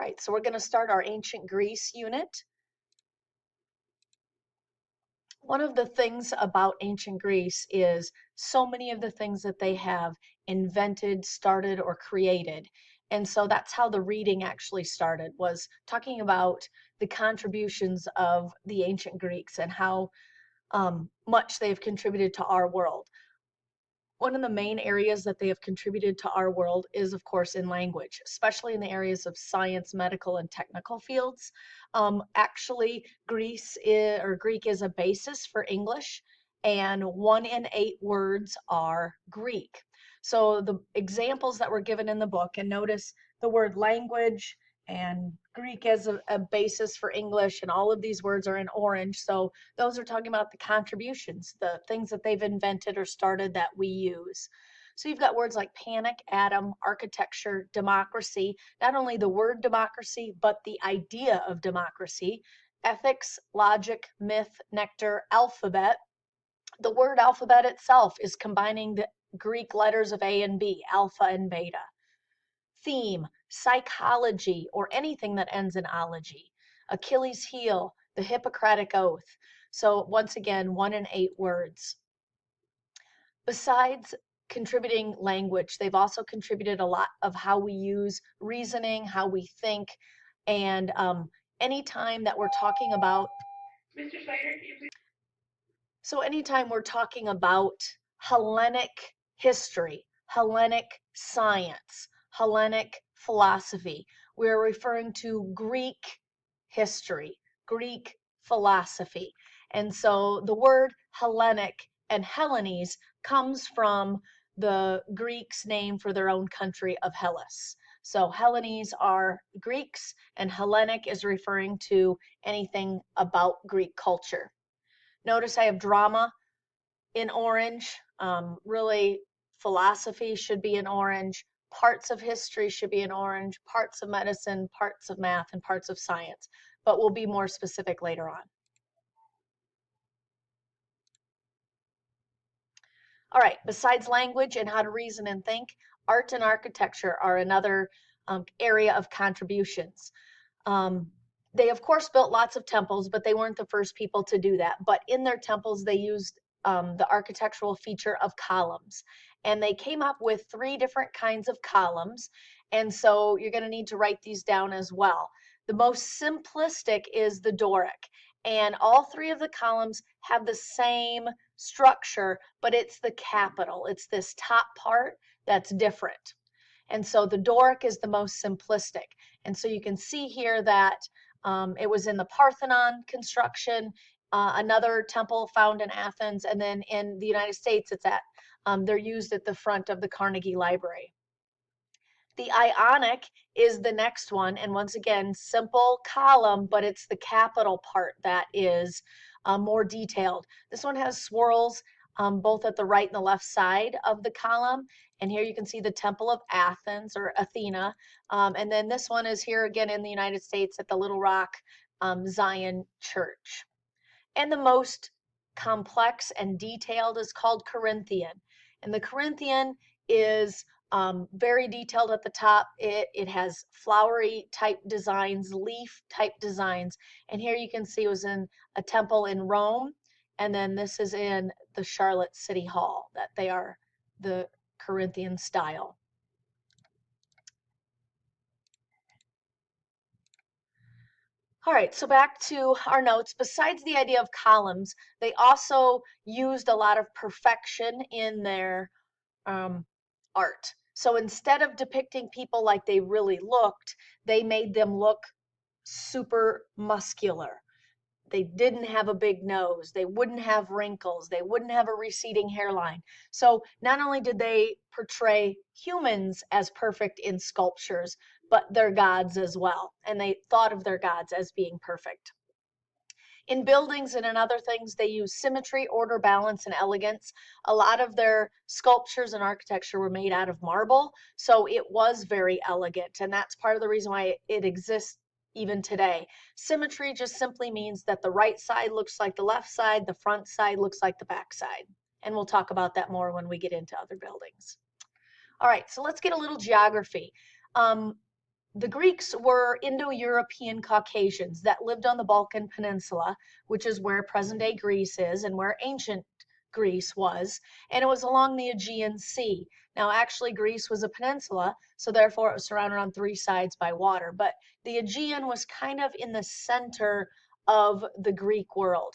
right, so we're going to start our ancient Greece unit. One of the things about ancient Greece is so many of the things that they have invented, started, or created. And so that's how the reading actually started, was talking about the contributions of the ancient Greeks and how much they've contributed to our world. One of the main areas that they have contributed to our world is, of course, in language, especially in the areas of science, medical, and technical fields. Actually, Greek is a basis for English, and 1 in 8 words are Greek. So the examples that were given in the book, and notice the word language and Greek as a basis for English, and all of these words are in orange. So those are talking about the contributions, the things that they've invented or started that we use. So you've got words like panic, atom, architecture, democracy, not only the word democracy, but the idea of democracy, ethics, logic, myth, nectar, alphabet. The word alphabet itself is combining the Greek letters of A and B, alpha and beta. Theme, psychology, or anything that ends in ology. Achilles' heel, the Hippocratic Oath. So once again, 1 in 8 words. Besides contributing language, they've also contributed a lot of how we use reasoning, how we think, and anytime that we're talking about Mr. Snyder, can you please? So anytime we're talking about Hellenic history, Hellenic science, Hellenic philosophy, we're referring to Greek history, Greek philosophy. And so the word Hellenic and Hellenes comes from the Greeks' name for their own country of Hellas. So Hellenes are Greeks, and Hellenic is referring to anything about Greek culture. Notice I have drama in orange. Really, philosophy should be in orange. Parts of history should be in orange. Parts of medicine, parts of math, and parts of science. But we'll be more specific later on. All right, besides language and how to reason and think, art and architecture are another area of contributions. They, of course, built lots of temples, but they weren't the first people to do that. But in their temples, they used the architectural feature of columns. And they came up with 3 different kinds of columns. And so you're going to need to write these down as well. The most simplistic is the Doric. And all 3 of the columns have the same structure, but it's the capital. It's this top part that's different. And so the Doric is the most simplistic. And so you can see here that it was in the Parthenon construction, another temple found in Athens, and then in the United States, they're used at the front of the Carnegie Library. The Ionic is the next one, and once again, simple column, but it's the capital part that is more detailed. This one has swirls both at the right and the left side of the column, and here you can see the Temple of Athens or Athena, and then this one is here again in the United States at the Little Rock Zion Church. And the most complex and detailed is called Corinthian, and the Corinthian is very detailed at the top. It has flowery type designs, leaf type designs. And here you can see it was in a temple in Rome. And then this is in the Charlotte City Hall, that they are the Corinthian style. All right, so back to our notes. Besides the idea of columns, they also used a lot of perfection in their art. So instead of depicting people like they really looked, they made them look super muscular. They didn't have a big nose. They wouldn't have wrinkles. They wouldn't have a receding hairline. So not only did they portray humans as perfect in sculptures, but their gods as well. And they thought of their gods as being perfect. In buildings and in other things, they use symmetry, order, balance, and elegance. A lot of their sculptures and architecture were made out of marble, so it was very elegant, and that's part of the reason why it exists even today. Symmetry just simply means that the right side looks like the left side, the front side looks like the back side. And we'll talk about that more when we get into other buildings. All right, so let's get a little geography. The Greeks were Indo-European Caucasians that lived on the Balkan Peninsula, which is where present-day Greece is and where ancient Greece was, and it was along the Aegean Sea. Now, actually, Greece was a peninsula, so therefore it was surrounded on three sides by water, but the Aegean was kind of in the center of the Greek world.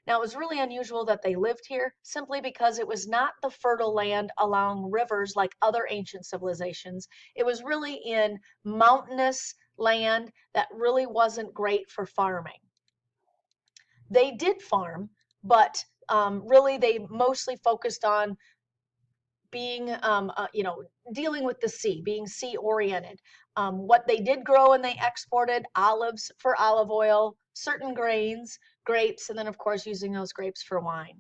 Now, it was really unusual that they lived here simply because it was not the fertile land along rivers like other ancient civilizations. It was really in mountainous land that really wasn't great for farming. They did farm, but really they mostly focused on being, dealing with the sea, being sea oriented. What they did grow and they exported olives for olive oil, certain grains, grapes, and then of course using those grapes for wine.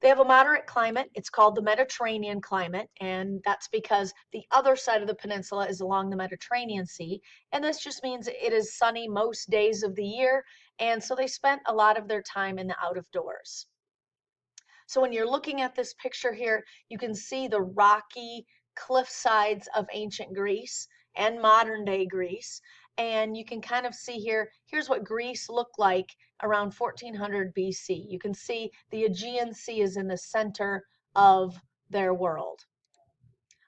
They have a moderate climate. It's called the Mediterranean climate, and that's because the other side of the peninsula is along the Mediterranean Sea, and this just means it is sunny most days of the year, and so they spent a lot of their time in the out of doors. So when you're looking at this picture here, you can see the rocky cliff sides of ancient Greece and modern day Greece. And you can kind of see here, here's what Greece looked like around 1400 BC. You can see the Aegean Sea is in the center of their world.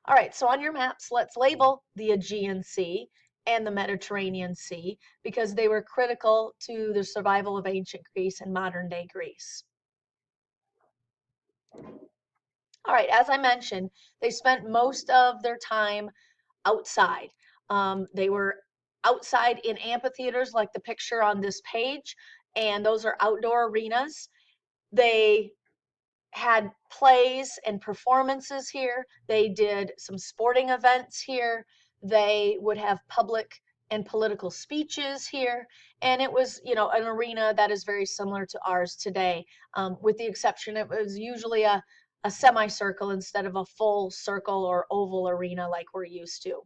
All right, so on your maps, let's label the Aegean Sea and the Mediterranean Sea because they were critical to the survival of ancient Greece and modern day Greece. All right, as I mentioned, they spent most of their time outside. They were outside in amphitheaters like the picture on this page, and those are outdoor arenas. They had plays and performances here. They did some sporting events here. They would have public and political speeches here. And it was, an arena that is very similar to ours today, with the exception it was usually a semicircle instead of a full circle or oval arena like we're used to.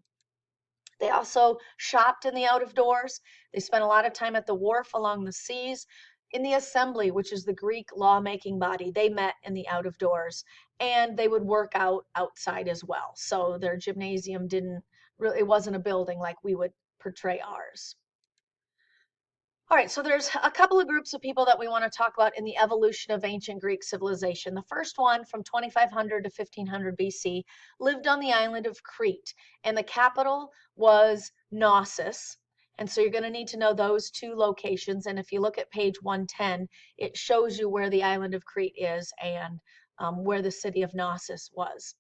They also shopped in the out of doors. They spent a lot of time at the wharf along the seas. In the assembly, which is the Greek lawmaking body, they met in the out of doors and they would work out outside as well. So their gymnasium it wasn't a building like we would portray ours. All right, so there's a couple of groups of people that we want to talk about in the evolution of ancient Greek civilization. The first one, from 2500 to 1500 BC, lived on the island of Crete, and the capital was Knossos. And so you're going to need to know those two locations. And if you look at page 110, it shows you where the island of Crete is and where the city of Knossos was.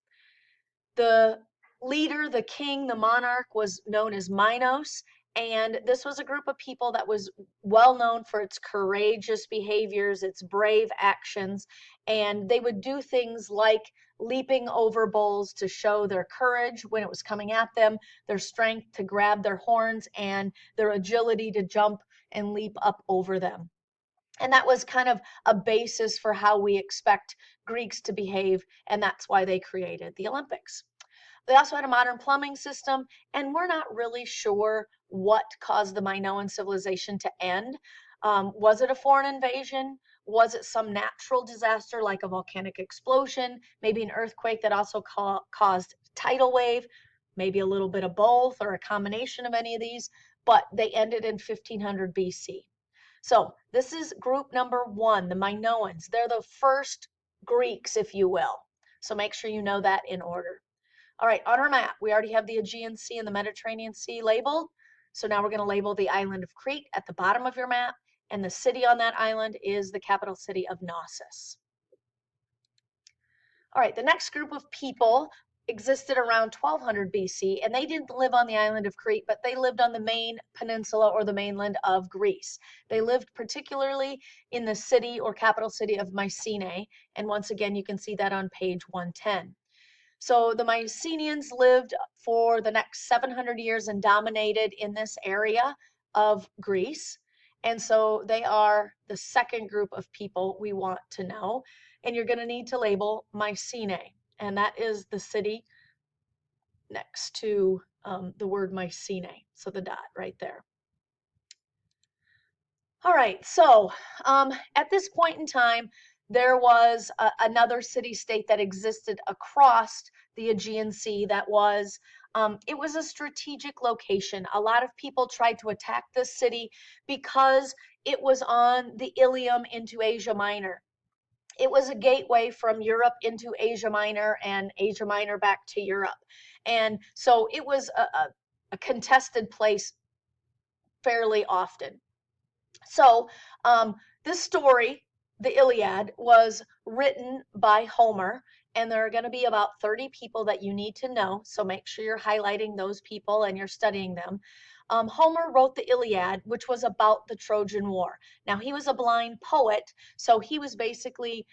The leader, the king, the monarch was known as Minos, and this was a group of people that was well known for its courageous behaviors, its brave actions, and they would do things like leaping over bulls to show their courage when it was coming at them, their strength to grab their horns, and their agility to jump and leap up over them. And that was kind of a basis for how we expect Greeks to behave, and that's why they created the Olympics. They also had a modern plumbing system, and we're not really sure what caused the Minoan civilization to end. Was it a foreign invasion? Was it some natural disaster like a volcanic explosion? Maybe an earthquake that also caused tidal wave? Maybe a little bit of both or a combination of any of these, but they ended in 1500 BC. So this is group number one, the Minoans. They're the first Greeks, if you will. So make sure you know that in order. All right, on our map, we already have the Aegean Sea and the Mediterranean Sea labeled. So now we're going to label the island of Crete at the bottom of your map, and the city on that island is the capital city of Knossos. All right, the next group of people existed around 1200 BC, and they didn't live on the island of Crete, but they lived on the main peninsula or the mainland of Greece. They lived particularly in the city or capital city of Mycenae, and once again, you can see that on page 110. So the Mycenaeans lived for the next 700 years and dominated in this area of Greece. And so they are the second group of people we want to know. And you're going to need to label Mycenae. And that is the city next to the word Mycenae. So the dot right there. All right, so at this point in time, there was another city-state that existed across the Aegean Sea that was It was a strategic location. A lot of people tried to attack this city because it was on the Ilium into Asia Minor. It was a gateway from Europe into Asia Minor and Asia Minor back to Europe. And so it was a contested place fairly often. So this story, the Iliad, was written by Homer, and there are going to be about 30 people that you need to know. So make sure you're highlighting those people and you're studying them. Homer wrote the Iliad, which was about the Trojan War. Now, he was a blind poet, so he was basically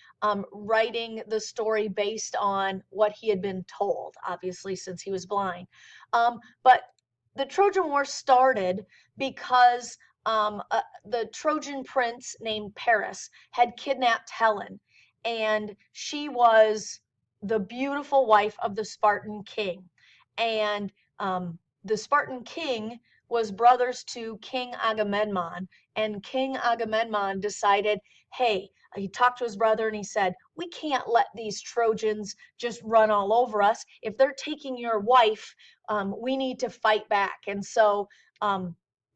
writing the story based on what he had been told, obviously, since he was blind. But the Trojan War started because the Trojan prince named Paris had kidnapped Helen, and she was the beautiful wife of the Spartan king. And the Spartan king was brothers to King Agamemnon, and King Agamemnon decided, hey, he talked to his brother and he said, we can't let these Trojans just run all over us. If they're taking your wife, we need to fight back. And so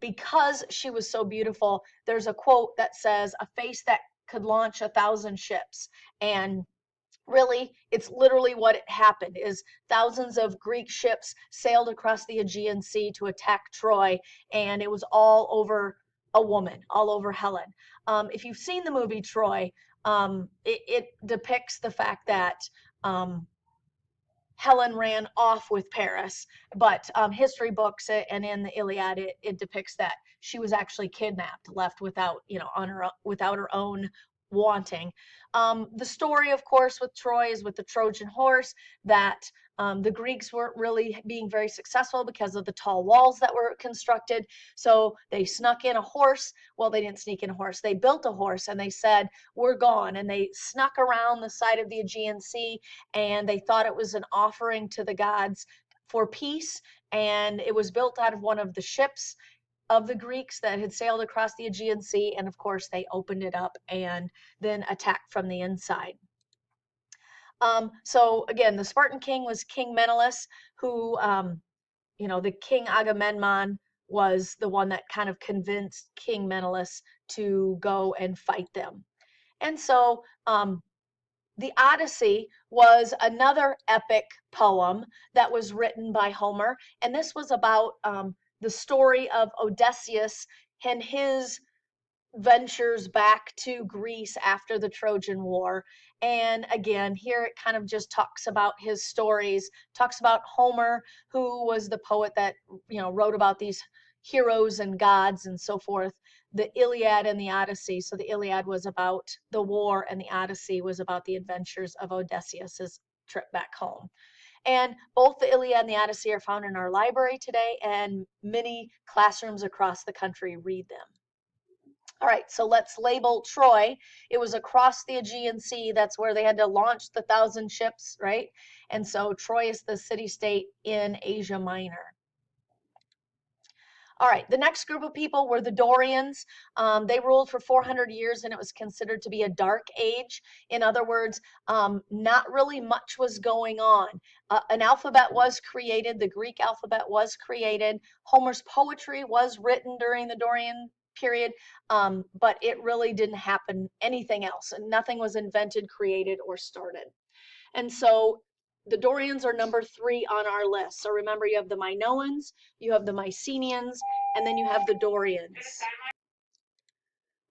because she was so beautiful, there's a quote that says, a face that could launch 1,000 ships. And really, it's literally what happened is thousands of Greek ships sailed across the Aegean Sea to attack Troy, and it was all over a woman, all over Helen. If you've seen the movie Troy, it depicts the fact that Helen ran off with Paris, but history books and in the Iliad, it depicts that she was actually kidnapped, left without, without her own wanting. The story, of course, with Troy is with the Trojan horse, that the Greeks weren't really being very successful because of the tall walls that were constructed. So they snuck in a horse. Well, they didn't sneak in a horse. They built a horse and they said, we're gone. And they snuck around the side of the Aegean Sea, and they thought it was an offering to the gods for peace. And it was built out of one of the ships of the Greeks that had sailed across the Aegean Sea. And of course, they opened it up and then attacked from the inside. So again, the Spartan king was King Menelaus, who, the King Agamemnon was the one that kind of convinced King Menelaus to go and fight them. And so the Odyssey was another epic poem that was written by Homer. And this was about the story of Odysseus and his ventures back to Greece after the Trojan War. And again, here it kind of just talks about his stories, talks about Homer, who was the poet that, wrote about these heroes and gods and so forth, the Iliad and the Odyssey. So the Iliad was about the war, and the Odyssey was about the adventures of Odysseus's trip back home. And both the Iliad and the Odyssey are found in our library today, and many classrooms across the country read them. All right, so let's label Troy. It was across the Aegean Sea. That's where they had to launch the 1,000 ships, right? And so Troy is the city-state in Asia Minor. All right, the next group of people were the Dorians. They ruled for 400 years, and it was considered to be a dark age. In other words, not really much was going on. An alphabet was created. The Greek alphabet was created. Homer's poetry was written during the Dorian period, but it really didn't happen anything else. Nothing was invented, created, or started. And so the Dorians are number 3 on our list. So remember, you have the Minoans, you have the Mycenaeans, and then you have the Dorians.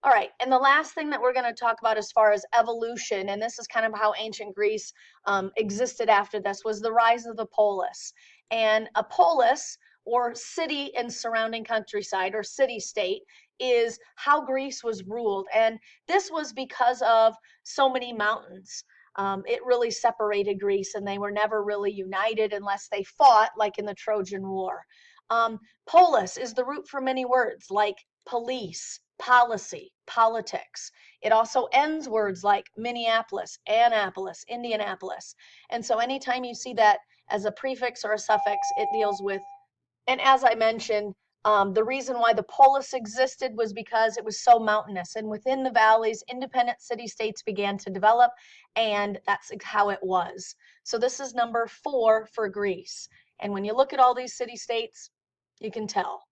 All right, and the last thing that we're going to talk about as far as evolution, and this is kind of how ancient Greece existed after this, was the rise of the polis. And a polis, or city and surrounding countryside, or city-state, is how Greece was ruled. And this was because of so many mountains. It really separated Greece, and they were never really united unless they fought, like in the Trojan War. Polis is the root for many words like police, policy, politics. It also ends words like Minneapolis, Annapolis, Indianapolis. And so anytime you see that as a prefix or a suffix, it deals with, and as I mentioned, the reason why the polis existed was because it was so mountainous, and within the valleys, independent city-states began to develop, and that's how it was. So this is number 4 for Greece. And when you look at all these city states, you can tell.